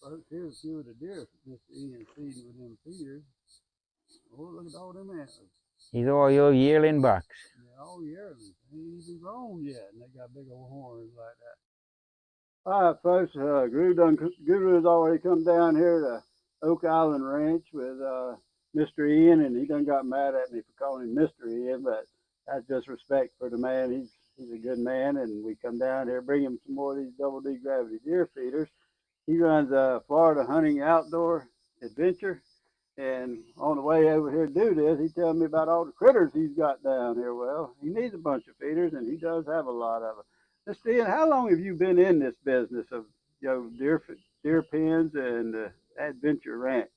Folks, here's a few of the deer Mr. Ian feeding with them feeders. Oh, look at all them antlers. These are all your yearling bucks. Yeah, all yearlings. They ain't even grown yet, and they got big old horns like that. All right, folks. Guru's already come down here to Oak Island Ranch with Mr. Ian, and he done got mad at me for calling him Mr. Ian, but that's just respect for the man. He's a good man, and we come down here, bring him some more of these double D gravity deer feeders. He runs a Florida Hunting Outdoor Adventure. And on the way over here to do this, he telling me about all the critters he's got down here. Well, he needs a bunch of feeders, and he does have a lot of them. Mr. Ian, how long have you been in this business of deer pens and adventure ranch?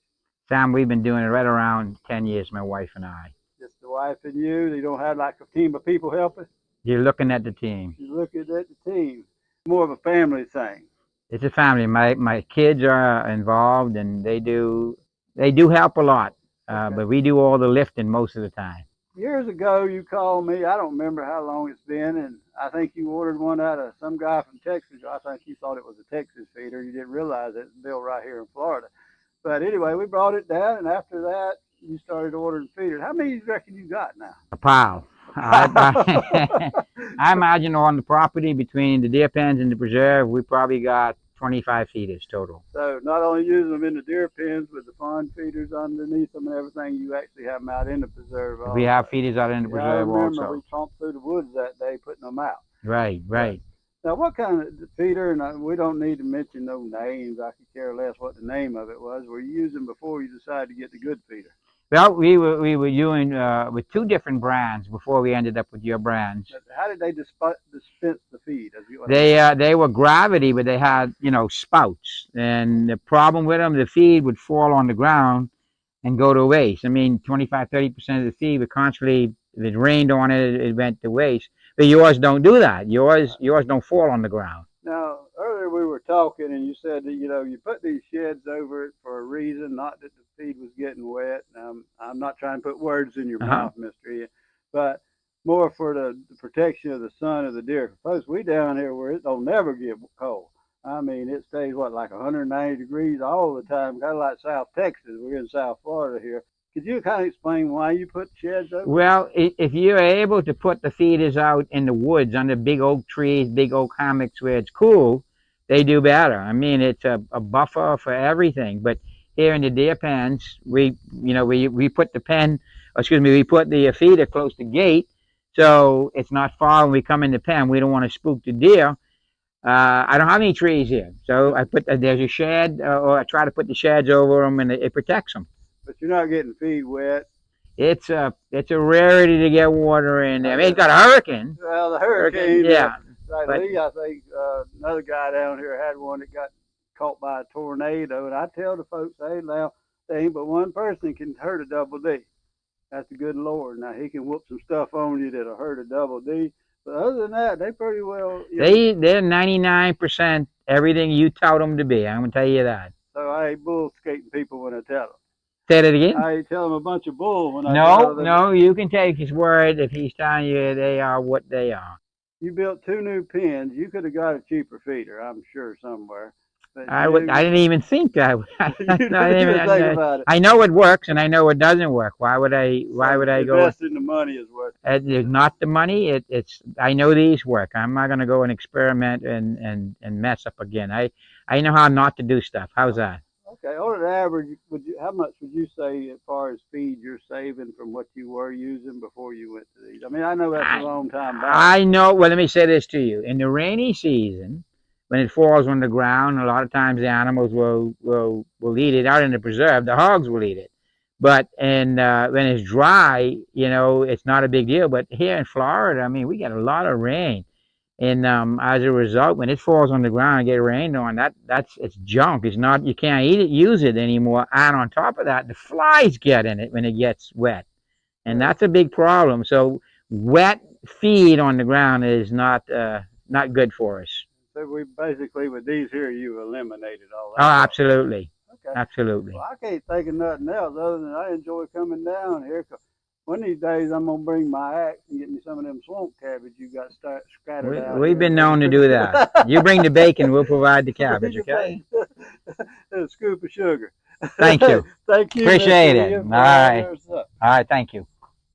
Sam, we've been doing it right around 10 years, my wife and I. Just the wife and you? You don't have like a team of people helping? You're looking at the team. You're looking at the team. More of a family thing. It's a family. My kids are involved, and they do help a lot. Okay. But we do all the lifting most of the time. Years ago, you called me. I don't remember how long it's been, and I think you ordered one out of some guy from Texas. I think you thought it was a Texas feeder. You didn't realize it's built right here in Florida. But anyway, we brought it down, and after that, you started ordering feeders. How many do you reckon you got now? A pile. I imagine on the property between the deer pens and the preserve, we probably got 25 feeders total. So not only use them in the deer pens with the fawn feeders underneath them and everything, you actually have them out in the preserve. We have feeders out in the preserve I remember also. we tromped through the woods that day putting them out. Right, right. Now, what kind of feeder, and we don't need to mention no names, I could care less what the name of it was, were you using before you decided to get the good feeder? Well, we were using with two different brands before we ended up with your brands. How did they dispense the feed? They were gravity, but they had spouts, and the problem with them, the feed would fall on the ground and go to waste. I mean, 25-30% of the feed would constantly, if it rained on it, it went to waste. But yours don't do that. Yours don't fall on the ground. Now, earlier we were talking, and you said that you put these sheds over it for a reason, not that the feed was getting wet. I'm not trying to put words in your mouth, Mr. Ian, but more for the protection of the sun of the deer. Suppose we down here where it don't never get cold. I mean, it stays like 190 degrees all the time, kind of like South Texas. We're in South Florida here. Could you kind of explain why you put sheds over? Well, if you're able to put the feeders out in the woods under big oak trees, big oak hammocks where it's cool, they do better. I mean, it's a buffer for everything. But here in the deer pens, we put we put the feeder close to the gate, so it's not far when we come in the pen. We don't want to spook the deer. I don't have any trees here, so there's a shed, or I try to put the sheds over them, and it protects them. But you're not getting feed wet. It's a rarity to get water in there. I mean, it's got a hurricane. Well, the hurricane, yeah. Like Lee, I think another guy down here had one that got caught by a tornado, and I tell the folks, hey, now, there ain't but one person can hurt a double D. That's the good Lord. Now, he can whoop some stuff on you that'll hurt a double D. But other than that, they pretty well. They're 99% everything you tout them to be. I'm going to tell you that. So I ain't bull skating people when I tell them. Say that again? I ain't tell them a bunch of bull when I tell them. No, you can take his word if he's telling you they are what they are. You built 2 new pens. You could have got a cheaper feeder, I'm sure, somewhere. I didn't even think that. I know it works and I know it doesn't work. Why would I go? Investing the money is worth it. It's not the money. I know these work. I'm not going to go and experiment and mess up again. I know how not to do stuff. How's that? Okay. On an average, how much would you say as far as feed you're saving from what you were using before you went to these? I mean, I know that's a long time back. I know. Well, let me say this to you. In the rainy season, when it falls on the ground, a lot of times the animals will eat it. Out in the preserve, the hogs will eat it. But when it's dry, it's not a big deal. But here in Florida, I mean, we get a lot of rain. And as a result, when it falls on the ground and get rained on, it's junk. It's not, you can't use it anymore. And on top of that, the flies get in it when it gets wet. And that's a big problem. So wet feed on the ground is not good for us. So we basically, with these here, you've eliminated all that. Oh, absolutely. Okay. Absolutely. Well, I can't think of nothing else other than I enjoy coming down here. One of these days, I'm going to bring my axe and get me some of them swamp cabbage you got scattered out. We've been known to do that. You bring the bacon, we'll provide the cabbage, okay? a scoop of sugar. Thank you. Thank you, Appreciate Mr. it. Ian, All for all right. your stuff. All right. Thank you.